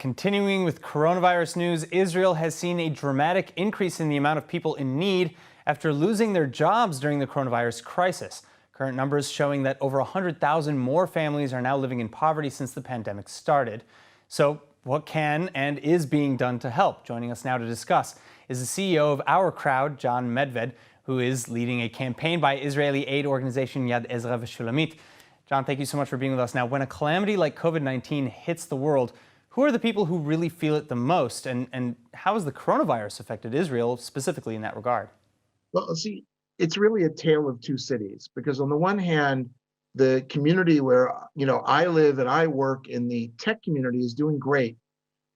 Continuing with coronavirus news, Israel has seen a dramatic increase in the amount of people in need after losing their jobs during the coronavirus crisis. Current numbers showing that over 100,000 more families are now living in poverty since the pandemic started. So what can and is being done to help? Joining us now to discuss is the CEO of Our Crowd, Jon Medved, who is leading a campaign by Israeli aid organization Yad Ezra v'Shulamit. Jon, thank you so much for being with us. Now, when a calamity like COVID-19 hits the world, who are the people who really feel it the most? And how has the coronavirus affected Israel specifically in that regard? Well, see, it's really a tale of two cities, because on the one hand, the community where, I live and I work in, the tech community, is doing great.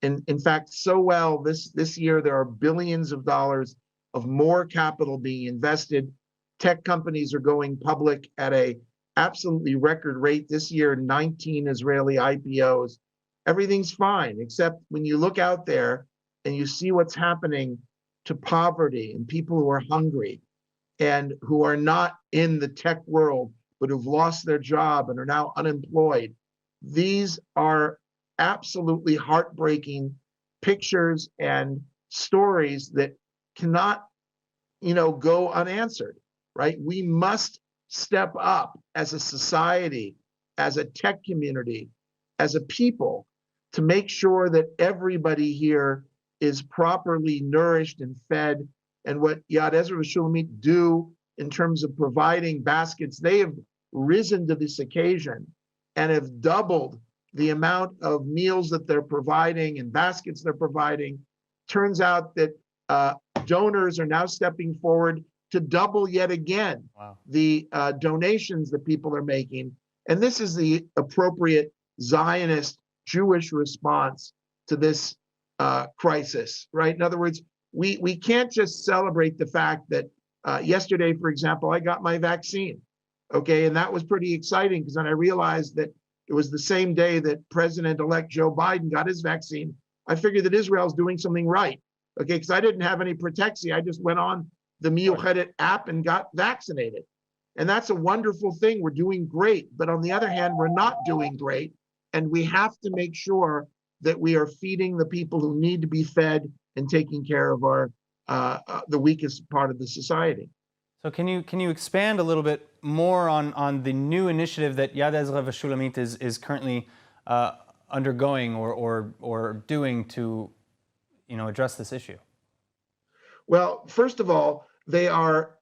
And in fact, so well, this year, there are billions of dollars of more capital being invested. Tech companies are going public at a absolutely record rate this year, 19 Israeli IPOs. Everything's fine, except when you look out there and you see what's happening to poverty and people who are hungry and who are not in the tech world, but who've lost their job and are now unemployed. These are absolutely heartbreaking pictures and stories that cannot, go unanswered, right? We must step up as a society, as a tech community, as a people, to make sure that everybody here is properly nourished and fed. And what Yad Ezra v'Shulamit do in terms of providing baskets, they have risen to this occasion and have doubled the amount of meals that they're providing and baskets they're providing. Turns out that donors are now stepping forward to double yet again the donations that people are making. And this is the appropriate Zionist Jewish response to this crisis, right? In other words, we can't just celebrate the fact that yesterday, for example, I got my vaccine, okay? And that was pretty exciting, because then I realized that it was the same day that President-elect Joe Biden got his vaccine. I figured that Israel's doing something right, okay? Because I didn't have any protexia. I just went on the Miyuchedet app and got vaccinated. And that's a wonderful thing. We're doing great. But on the other hand, we're not doing great. And we have to make sure that we are feeding the people who need to be fed and taking care of our the weakest part of the society. So can you expand a little bit more on the new initiative that Yad Ezra v'Shulamit is currently undergoing or doing to address this issue? Well, first of all, they are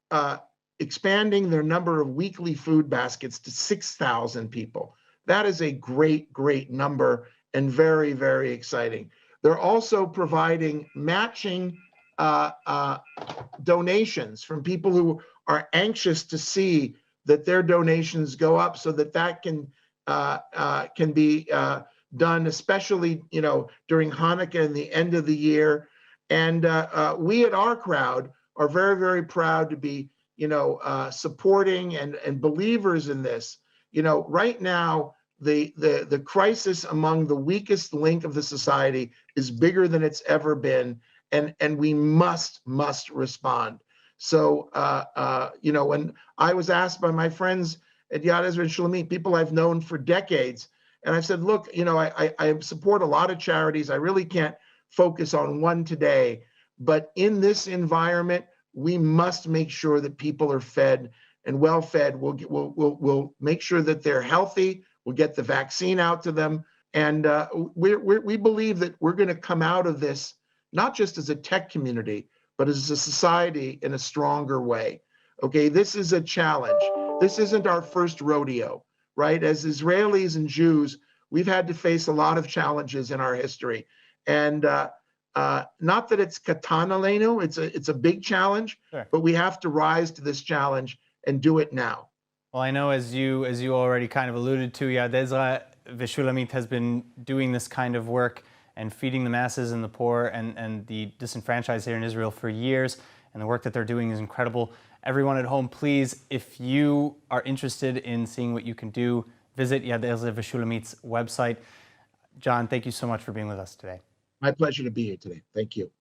expanding their number of weekly food baskets to 6,000 people. That is a great, great number and very, very exciting. They're also providing matching donations from people who are anxious to see that their donations go up, so that can be done, especially during Hanukkah and the end of the year. And we at Our Crowd are very, very proud to be supporting and believers in this. Right now, the crisis among the weakest link of the society is bigger than it's ever been, and we must respond. So when I was asked by my friends at Yad Ezra and Shulamit, people I've known for decades, and I said, look, I support a lot of charities. I really can't focus on one today, but in this environment, we must make sure that people are fed and well fed. We'll make sure that they're healthy. We'll get the vaccine out to them. And we believe that we're going to come out of this, not just as a tech community, but as a society in a stronger way. Okay, this is a challenge. This isn't our first rodeo, right? As Israelis and Jews, we've had to face a lot of challenges in our history. And not that it's katan aleinu, it's a big challenge, sure, but we have to rise to this challenge and do it now. Well, I know, as you already kind of alluded to, Yad Ezra v'Shulamit has been doing this kind of work and feeding the masses and the poor and the disenfranchised here in Israel for years, and the work that they're doing is incredible. Everyone at home, please, if you are interested in seeing what you can do, visit Yad Ezra v'Shulamit's website. Jon, thank you so much for being with us today. My pleasure to be here today. Thank you.